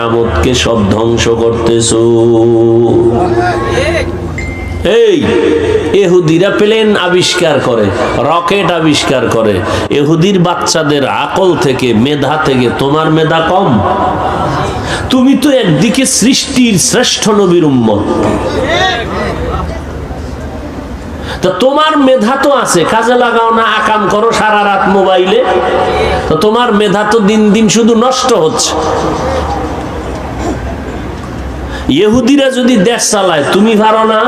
নিয়ামতকে সব ধ্বংস করতেছো। এই ইহুদিরা প্লেন আবিষ্কার করে, রকেট আবিষ্কার করে, ইহুদির বাচ্চাদের আকল থেকে, মেধা থেকে তোমার মেধা কম? তুমি তো একদিকে সৃষ্টির শ্রেষ্ঠ নবীর উম্মত, তো তোমার মেধা তো আছে, কাজে লাগাও না, আকাম করো সারা রাত মোবাইলে, তো তোমার মেধা তো দিন দিন শুধু নষ্ট হচ্ছে। ইহুদিরা যদি দেশ চালায়, তুমি পারো না?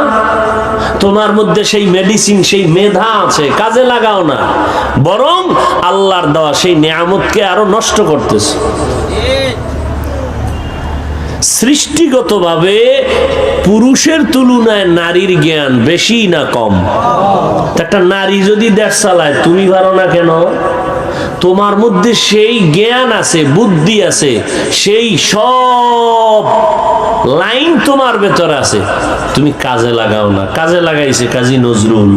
তোমার মধ্যে সেই মেডিসিন, সেই মেধা আছে, কাজে লাগাও না, বরং আল্লাহর দেওয়া সেই নিয়ামতকে আরো নষ্ট করতেছে। সৃষ্টিগতভাবে পুরুষের তুলনায় নারীর জ্ঞান বেশি না কম? একটা নারী যদি দেশ চালায়, তুমি পারো না কেন? তোমার মধ্যে সেই জ্ঞান আছে, বুদ্ধি আছে, সেই সব লাইন তোমার ভেতরে আছে, তুমি কাজে লাগাও না। কাজে লাগাইছে কাজী নজরুল,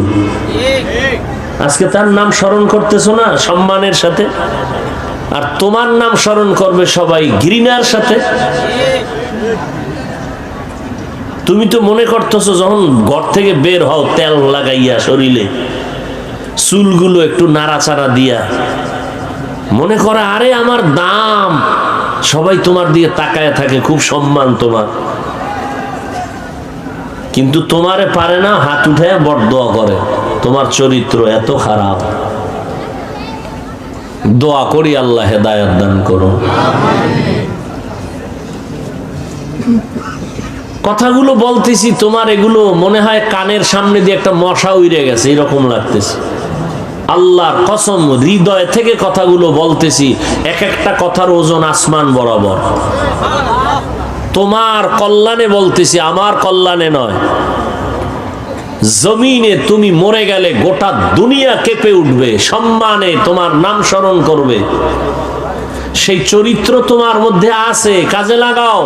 আজকে তার নাম স্মরণ করতেছো না সম্মানের সাথে, আর তোমার নাম স্মরণ করবে সবাই ঘৃণার সাথে। তুমি তো মনে করতেছো যখন ঘর থেকে বের হও, তেল লাগাইয়া শরীরে, চুলগুলো একটু নাড়াচাড়া দিয়া, মনে করা আরে আমার দাম, সবাই তোমার দিয়ে তাকায় থাকে, খুব সম্মান তোমার। কিন্তু তোমারে পারে না, হাত উঠে বড়দোয়া করে, তোমার চরিত্র এত খারাপ। দোয়া করি আল্লাহ হেদায়েত দান করো। কথাগুলো বলতেছি, তোমার এগুলো মনে হয় কানের সামনে দিয়ে একটা মশা উড়ে গেছে, এরকম লাগতেছে। আল্লাহর কসম, হৃদয় থেকে কথাগুলো বলতেছি, এক একটা কথার ওজন আসমান বরাবর। তোমার কল্যাণে বলতেছি, আমার কল্যাণে নয়। জমিনে তুমি মরে গেলে গোটা দুনিয়া কেঁপে উঠবে, সম্মানে তোমার নাম স্মরণ করবে। সেই চরিত্র তোমার মধ্যে আছে, কাজে লাগাও।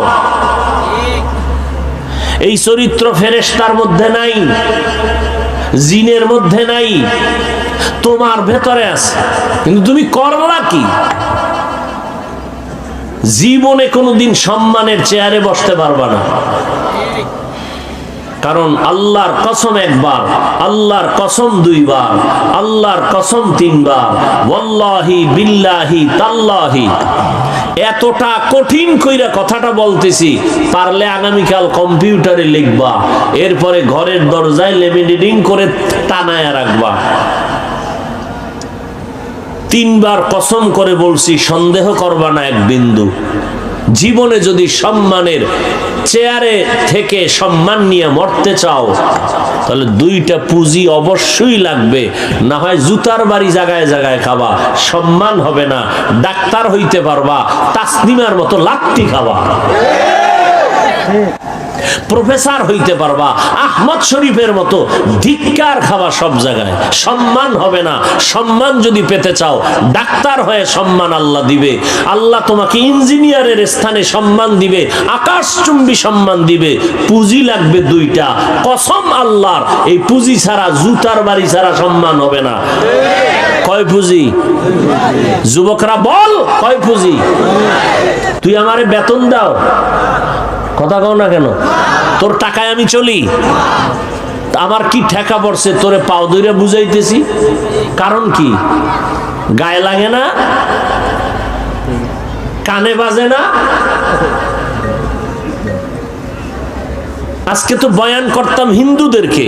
এই চরিত্র ফেরেশতার মধ্যে নাই, জিনের মধ্যে নাই, তোমার ভেতরে আছে, কিন্তু তুমি করলা কি? জীবনে কোনোদিন সম্মানের চেয়ারে বসতে পারবা না। কারণ আল্লাহর কসম একবার, আল্লাহর কসম দুইবার, আল্লাহর কসম তিনবার, ওয়াল্লাহি বিল্লাহি তাল্লাহি। এতটা কঠিন কইরা কথাটা বলতেছি, পারলে আগামীকাল কম্পিউটারে লিখবা, এরপরে ঘরের দরজায় লেমিনেটিং করে টানায়া রাখবা। তিনবার কসম করে বলছি, সন্দেহ করবা না এক বিন্দু। জীবনে যদি সম্মানের চেয়ারে থেকে সম্মান নিয়ে মরতে চাও, তাহলে দুইটা পুঁজি অবশ্যই লাগবে, না হয় জুতার বাড়ি জায়গায় জায়গায় খাবা, সম্মান হবে না। ডাক্তার হইতে পারবা, তাসনিমার মতো লাত্তি খাবা। প্রফেসর হইতে পারবা, আহমদ শরীফের মতো ধিক্কার খাওয়া সব জায়গায়, সম্মান হবে না। সম্মান যদি পেতে চাও, ডাক্তার হয়ে সম্মান আল্লাহ দিবে। আল্লাহ তোমাকে ইঞ্জিনিয়ারের স্থানে সম্মান দিবে, আকাশচুম্বী সম্মান দিবে। পুঁজি লাগবে দুইটা, কসম আল্লাহর, এই পুঁজি ছাড়া, জুতার বাড়ি ছাড়া সম্মান হবে না। কয় পুঁজি? যুবকরা বল, কয় পুঁজি? তুই আমারে বেতন দাও, কথা কও না কেন? তোর টাকায় আমি চলি, আমার কি ঠেকা পড়ছে তোরে পাও ধরে বুঝাইতেছি? কারণ কি? গায়ে লাগে না, কানে বাজে না? আজকে তো বয়ান করতাম হিন্দুদেরকে,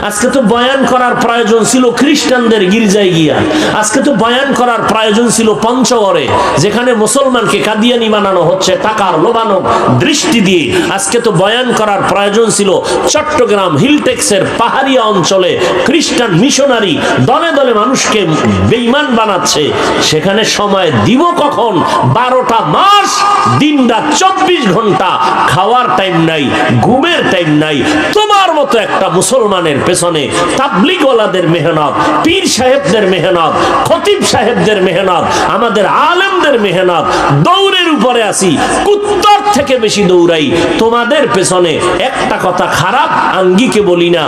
আজকে তো বয়ান করার প্রয়োজন ছিল খ্রিস্টানদের গির্জায় গিয়া, আজকে তো বয়ান করার প্রয়োজন ছিল পঞ্চগড়ে, যেখানে মুসলমানকে কাদিয়ানি বানানো হচ্ছে টাকার লোভানো দৃষ্টি দিয়ে। আজকে তো বয়ান করার প্রয়োজন ছিল চট্টগ্রাম হিলটেক্সের পাহাড়িয়া অঞ্চলে, খ্রিস্টান মিশনারি দলে দলে মানুষকে বেঈমান বানাচ্ছে। সেখানে সময় দিব কখন? 12টা মাস, দিনরাত 24 ঘন্টা, খাওয়ার টাইম নাই, ঘুমের টাইম নাই। তোমার মতো একটা মুসলমানের পেছনে তাবলীগওয়ালাদের মেহনত, পীর সাহেবদের মেহনত, খতিব সাহেবদের মেহনত, আমাদের আলেমদের মেহনত, দৌড়ের উপরে আসি, কুত্তার থেকে বেশি দৌড়াই। তোমাদের পেছনে একটা কথা খারাপ আঙ্গিকে বলি না,